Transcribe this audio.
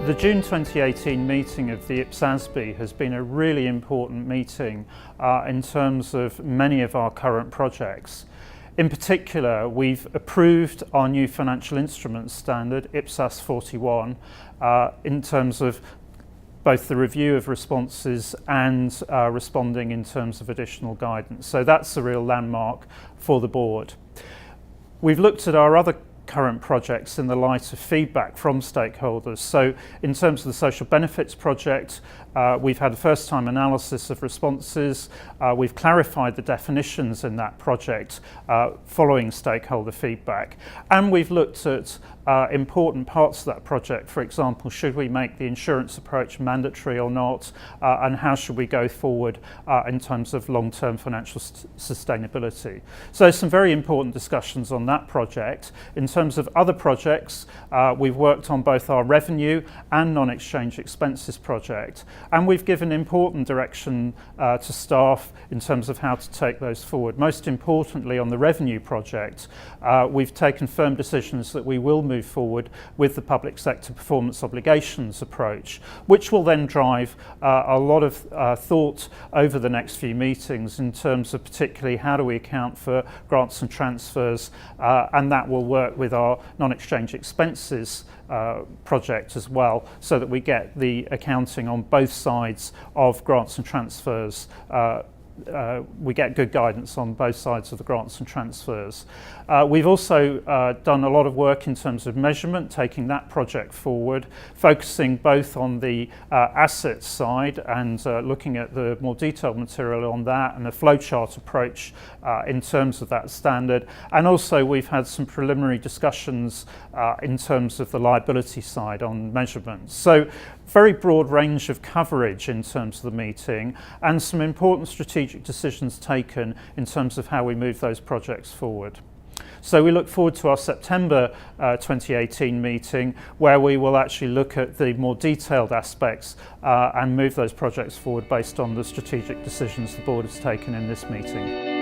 The June 2018 meeting of the IPSASB has been a really important meeting in terms of many of our current projects. In particular, we've approved our new financial instruments standard, IPSAS 41, in terms of both the review of responses and responding in terms of additional guidance. So that's a real landmark for the board. We've looked at our other current projects in the light of feedback from stakeholders. So in terms of the social benefits project, we've had a first-time analysis of responses. We've clarified the definitions in that project following stakeholder feedback. And we've looked at important parts of that project. For example, should we make the insurance approach mandatory or not? And how should we go forward in terms of long-term financial sustainability? So some very important discussions on that project. In terms of other projects, we've worked on both our revenue and non-exchange expenses project. And we've given important direction to staff in terms of how to take those forward. Most importantly, on the revenue project, we've taken firm decisions that we will move forward with the public sector performance obligations approach, which will then drive a lot of thought over the next few meetings in terms of particularly how do we account for grants and transfers, and that will work with our non-exchange expenses project as well, so that we get the accounting on both sides of grants and transfers. We get good guidance on both sides of the grants and transfers. We've also done a lot of work in terms of measurement, taking that project forward, focusing both on the assets side and looking at the more detailed material on that and a flowchart approach in terms of that standard. And also we've had some preliminary discussions in terms of the liability side on measurements. So very broad range of coverage in terms of the meeting and some important strategic decisions taken in terms of how we move those projects forward. So we look forward to our September 2018 meeting, where we will actually look at the more detailed aspects and move those projects forward based on the strategic decisions the board has taken in this meeting.